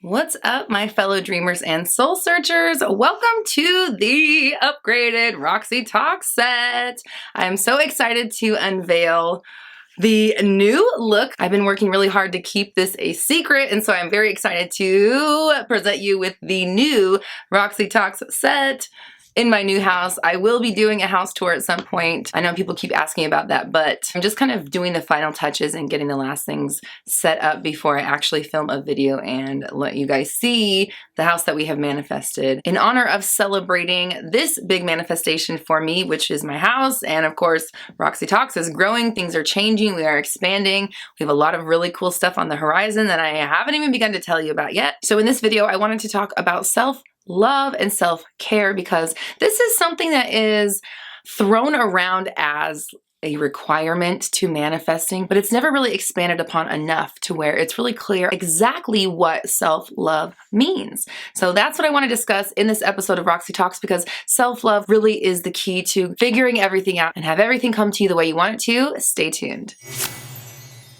What's up, my fellow dreamers and soul searchers? Welcome to the upgraded Roxy Talks set. I'm so excited to unveil the new look. I've been working really hard to keep this a secret, and so I'm very excited to present you with the new Roxy Talks set in my new house. I will be doing a house tour at some point. I know people keep asking about that, but I'm just kind of doing the final touches and getting the last things set up before I actually film a video and let you guys see the house that we have manifested in honor of celebrating this big manifestation for me, which is my house. And of course, Roxy Talks is growing. Things are changing. We are expanding. We have a lot of really cool stuff on the horizon that I haven't even begun to tell you about yet. So in this video, I wanted to talk about self-love and self-care, because this is something that is thrown around as a requirement to manifesting, but it's never really expanded upon enough to where it's really clear exactly what self-love means. So that's what I want to discuss in this episode of Roxy Talks, because self-love really is the key to figuring everything out and have everything come to you the way you want it to. Stay tuned.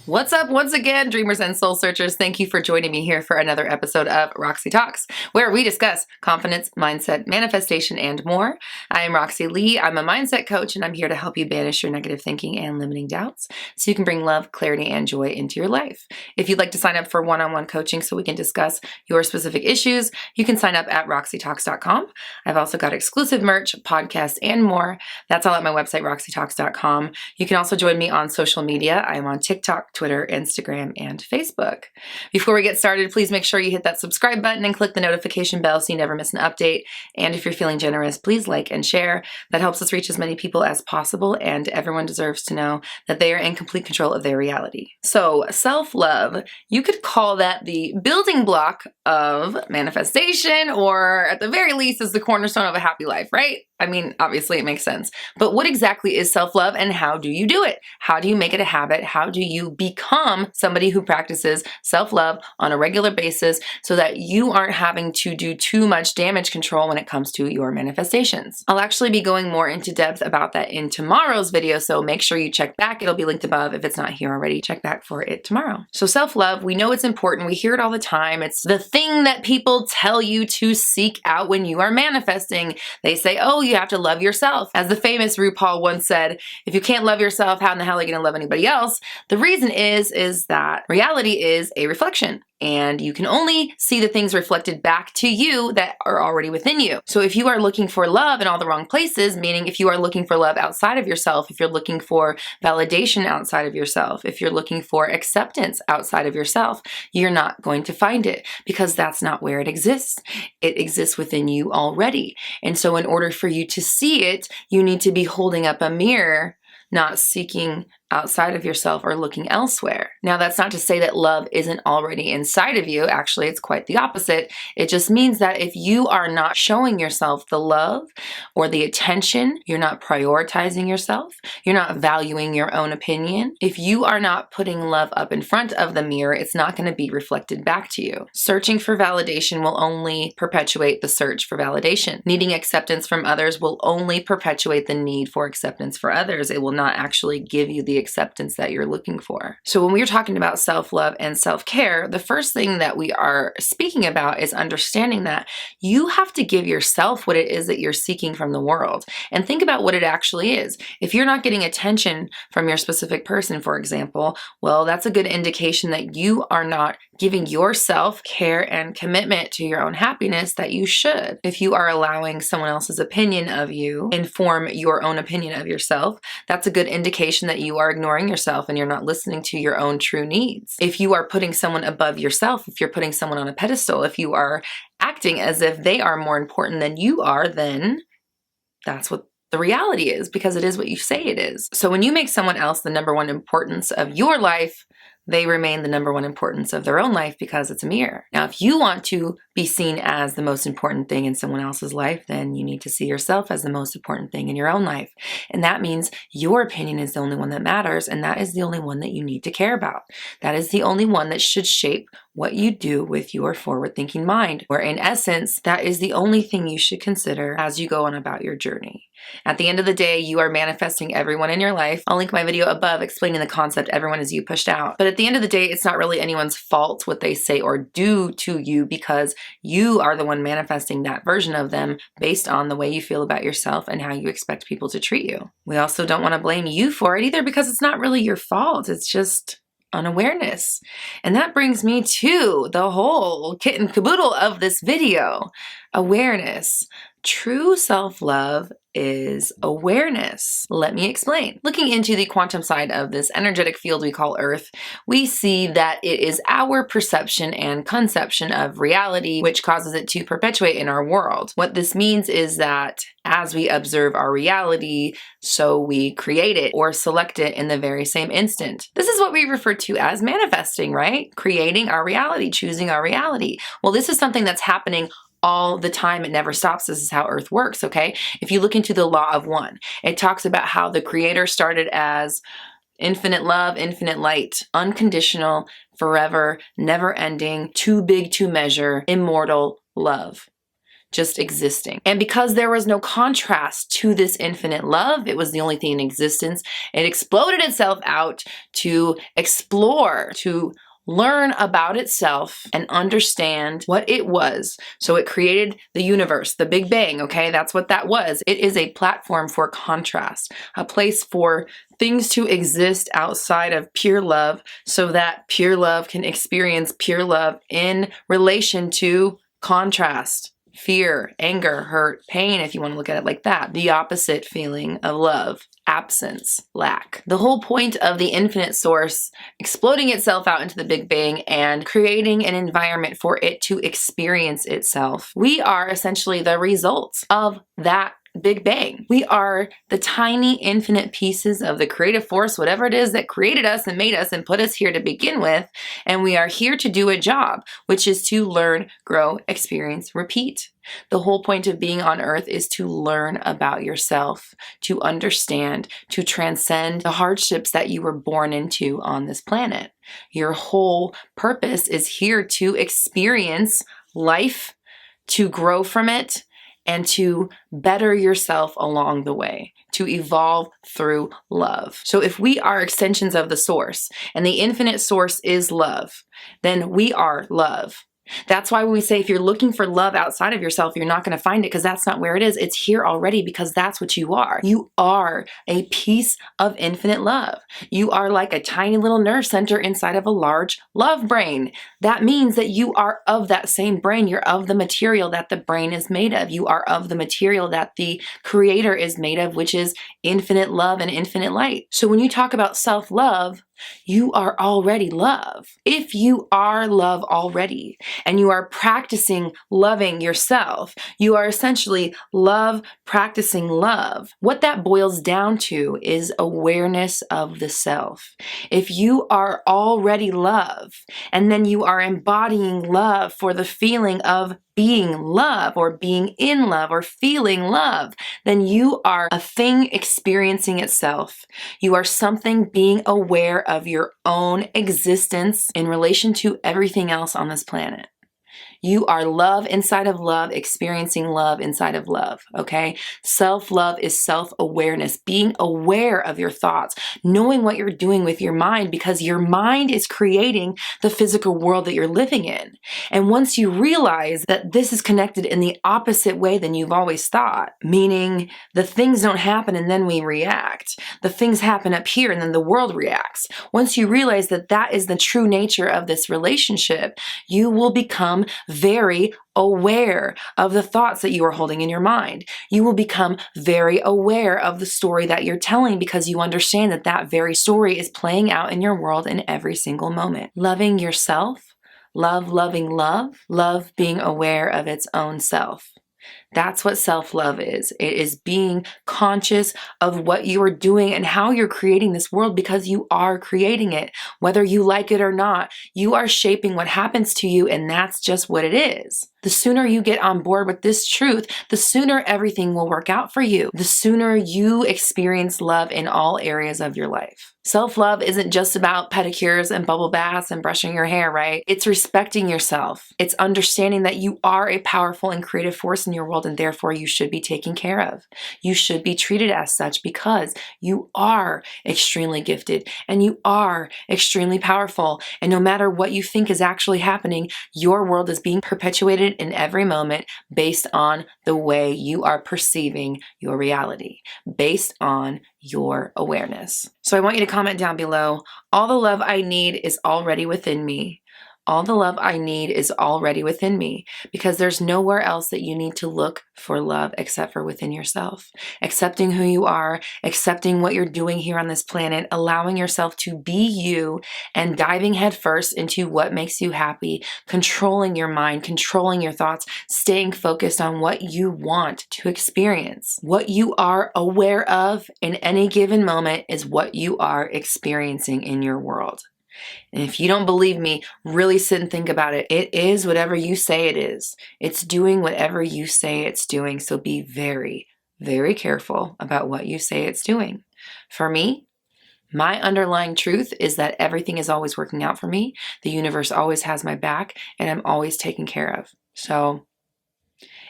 What's up once again, dreamers and soul searchers? Thank you for joining me here for another episode of Roxy Talks, where we discuss confidence, mindset, manifestation, and more. I am Roxy Lee. I'm a mindset coach, and I'm here to help you banish your negative thinking and limiting doubts so you can bring love, clarity, and joy into your life. If you'd like to sign up for one-on-one coaching so we can discuss your specific issues, you can sign up at roxytalks.com. I've also got exclusive merch, podcasts, and more. That's all at my website, roxytalks.com. You can also join me on social media. I am on TikTok, Twitter, Instagram, and Facebook. Before we get started, please make sure you hit that subscribe button and click the notification bell so you never miss an update. And if you're feeling generous, please like and share. That helps us reach as many people as possible, and everyone deserves to know that they are in complete control of their reality. So self-love, you could call that the building block of manifestation, or at the very least is the cornerstone of a happy life, right? I mean, obviously it makes sense. But what exactly is self-love, and how do you do it? How do you make it a habit? How do you become somebody who practices self-love on a regular basis so that you aren't having to do too much damage control when it comes to your manifestations? I'll actually be going more into depth about that in tomorrow's video, so make sure you check back. It'll be linked above. If it's not here already, check back for it tomorrow. So self-love, we know it's important. We hear it all the time. It's the thing that people tell you to seek out when you are manifesting. They say, oh, you have to love yourself. As the famous RuPaul once said, if you can't love yourself, how in the hell are you going to love anybody else? The reason is that reality is a reflection, and you can only see the things reflected back to you that are already within you. So if you are looking for love in all the wrong places, meaning if you are looking for love outside of yourself, if you're looking for validation outside of yourself, if you're looking for acceptance outside of yourself, you're not going to find it, because that's not where it exists. It exists within you already. And so in order for you to see it, you need to be holding up a mirror, not seeking outside of yourself or looking elsewhere. Now, that's not to say that love isn't already inside of you. Actually, it's quite the opposite. It just means that if you are not showing yourself the love or the attention, you're not prioritizing yourself, you're not valuing your own opinion, if you are not putting love up in front of the mirror, it's not going to be reflected back to you. Searching for validation will only perpetuate the search for validation. Needing acceptance from others will only perpetuate the need for acceptance for others. It will not actually give you the acceptance that you're looking for. So when we're talking about self-love and self-care, the first thing that we are speaking about is understanding that you have to give yourself what it is that you're seeking from the world. And think about what it actually is. If you're not getting attention from your specific person, for example, well, that's a good indication that you are not giving yourself care and commitment to your own happiness that you should. If you are allowing someone else's opinion of you inform your own opinion of yourself, that's a good indication that you are ignoring yourself and you're not listening to your own true needs. If you are putting someone above yourself, if you're putting someone on a pedestal, if you are acting as if they are more important than you are, then that's what the reality is, because it is what you say it is. So when you make someone else the number one importance of your life, they remain the number one importance of their own life, because it's a mirror. Now, if you want to be seen as the most important thing in someone else's life, then you need to see yourself as the most important thing in your own life. And that means your opinion is the only one that matters, and that is the only one that you need to care about. That is the only one that should shape what you do with your forward-thinking mind, where in essence, that is the only thing you should consider as you go on about your journey. At the end of the day, you are manifesting everyone in your life. I'll link my video above explaining the concept everyone is you pushed out. But at the end of the day, it's not really anyone's fault what they say or do to you, because you are the one manifesting that version of them based on the way you feel about yourself and how you expect people to treat you. We also don't want to blame you for it either, because it's not really your fault. It's just unawareness. And that brings me to the whole kit and caboodle of this video. Awareness. True self-love is awareness. Let me explain. Looking into the quantum side of this energetic field we call Earth, we see that it is our perception and conception of reality which causes it to perpetuate in our world. What this means is that as we observe our reality, so we create it or select it in the very same instant. This is what we refer to as manifesting, right? Creating our reality, choosing our reality. Well, this is something that's happening all the time. It never stops. This is how Earth works, okay? If you look into the law of one, it talks about how the Creator started as infinite love, infinite light, unconditional, forever, never ending, too big to measure, immortal love. Just existing. And because there was no contrast to this infinite love, it was the only thing in existence, it exploded itself out to explore, to learn about itself and understand what it was. So it created the universe, the Big Bang, okay? That's what that was. It is a platform for contrast, a place for things to exist outside of pure love so that pure love can experience pure love in relation to contrast. Fear, anger, hurt, pain, if you want to look at it like that. The opposite feeling of love. Absence, lack. The whole point of the infinite source exploding itself out into the Big Bang and creating an environment for it to experience itself. We are essentially the results of that Big Bang. We are the tiny infinite pieces of the creative force, whatever it is that created us and made us and put us here to begin with. And we are here to do a job, which is to learn, grow, experience, repeat. The whole point of being on Earth is to learn about yourself, to understand, to transcend the hardships that you were born into on this planet. Your whole purpose is here to experience life, to grow from it, and to better yourself along the way, to evolve through love. So if we are extensions of the source, and the infinite source is love, then we are love. That's why when we say if you're looking for love outside of yourself, you're not going to find it, because that's not where it is. It's here already, because that's what you are. You are a piece of infinite love. You are like a tiny little nerve center inside of a large love brain. That means that you are of that same brain. You're of the material that the brain is made of. You are of the material that the Creator is made of, which is infinite love and infinite light. So when you talk about self-love, you are already love. If you are love already, and you are practicing loving yourself, you are essentially love practicing love. What that boils down to is awareness of the self. If you are already love, and then you are embodying love for the feeling of being love or being in love or feeling love, then you are a thing experiencing itself. You are something being aware of your own existence in relation to everything else on this planet. You are love inside of love, experiencing love inside of love, okay? Self-love is self-awareness, being aware of your thoughts, knowing what you're doing with your mind, because your mind is creating the physical world that you're living in. And once you realize that this is connected in the opposite way than you've always thought, meaning the things don't happen and then we react. The things happen up here and then the world reacts. Once you realize that that is the true nature of this relationship, you will become very aware of the thoughts that you are holding in your mind. You will become very aware of the story that you're telling, because you understand that that very story is playing out in your world in every single moment. Loving yourself, loving love, love being aware of its own self. That's what self-love is. It is being conscious of what you are doing and how you're creating this world, because you are creating it. Whether you like it or not, you are shaping what happens to you, and that's just what it is. The sooner you get on board with this truth, the sooner everything will work out for you. The sooner you experience love in all areas of your life. Self-love isn't just about pedicures and bubble baths and brushing your hair, right? It's respecting yourself. It's understanding that you are a powerful and creative force in your world, and therefore you should be taken care of. You should be treated as such because you are extremely gifted and you are extremely powerful. And no matter what you think is actually happening, your world is being perpetuated in every moment based on the way you are perceiving your reality, based on your awareness. So I want you to comment down below, all the love I need is already within me. All the love I need is already within me, because there's nowhere else that you need to look for love except for within yourself. Accepting who you are, accepting what you're doing here on this planet, allowing yourself to be you, and diving headfirst into what makes you happy, controlling your mind, controlling your thoughts, staying focused on what you want to experience. What you are aware of in any given moment is what you are experiencing in your world. And if you don't believe me, really sit and think about it. It is whatever you say it is. It's doing whatever you say it's doing. So be very, very careful about what you say it's doing. For me, my underlying truth is that everything is always working out for me. The universe always has my back, and I'm always taken care of. So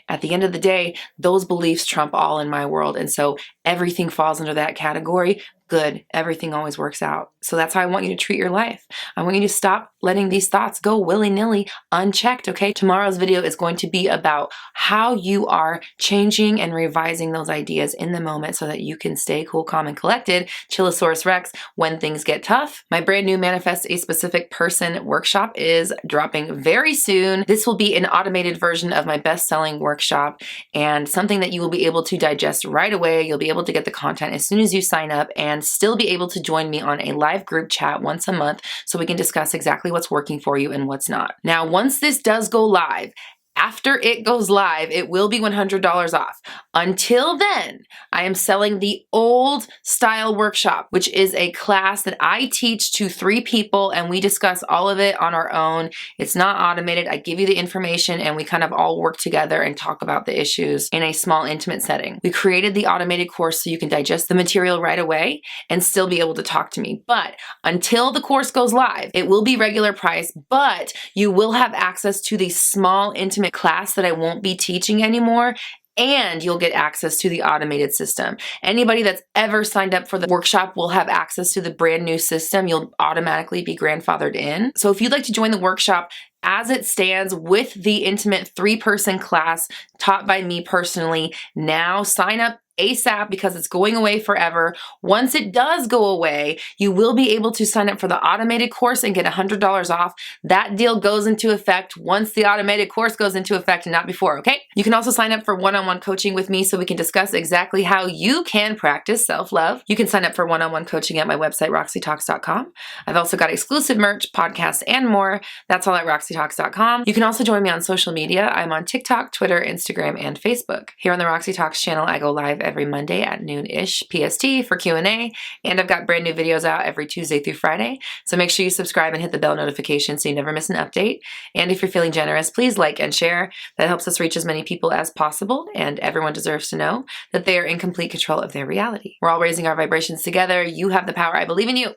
at the end of the day, those beliefs trump all in my world. And so everything falls under that category. Good. Everything always works out. So that's how I want you to treat your life. I want you to stop letting these thoughts go willy-nilly, unchecked, okay? Tomorrow's video is going to be about how you are changing and revising those ideas in the moment so that you can stay cool, calm, and collected, Chillosaurus Rex, when things get tough. My brand new Manifest a Specific Person workshop is dropping very soon. This will be an automated version of my best-selling workshop and something that you will be able to digest right away. You'll be able to get the content as soon as you sign up and still be able to join me on a live group chat once a month so we can discuss exactly what's working for you and what's not. Now, once this does go live, after it goes live, it will be $100 off. Until then, I am selling the old style workshop, which is a class that I teach to 3 people and we discuss all of it on our own. It's not automated. I give you the information and we kind of all work together and talk about the issues in a small, intimate setting. We created the automated course so you can digest the material right away and still be able to talk to me. But until the course goes live, it will be regular price, but you will have access to the small, intimate class that I won't be teaching anymore, and you'll get access to the automated system. Anybody that's ever signed up for the workshop will have access to the brand new system. You'll automatically be grandfathered in. So if you'd like to join the workshop as it stands with the intimate 3-person class taught by me personally, now sign up ASAP because it's going away forever. Once it does go away, you will be able to sign up for the automated course and get $100 off. That deal goes into effect once the automated course goes into effect and not before, okay? You can also sign up for one-on-one coaching with me so we can discuss exactly how you can practice self-love. You can sign up for one-on-one coaching at my website, roxytalks.com. I've also got exclusive merch, podcasts, and more. That's all at roxytalks.com. You can also join me on social media. I'm on TikTok, Twitter, Instagram, and Facebook. Here on the Roxy Talks channel, I go live every Monday at noon-ish PST for Q&A, and I've got brand new videos out every Tuesday through Friday, so make sure you subscribe and hit the bell notification so you never miss an update. And if you're feeling generous, please like and share. That helps us reach as many people as possible, and everyone deserves to know that they are in complete control of their reality. We're all raising our vibrations together. You have the power. I believe in you.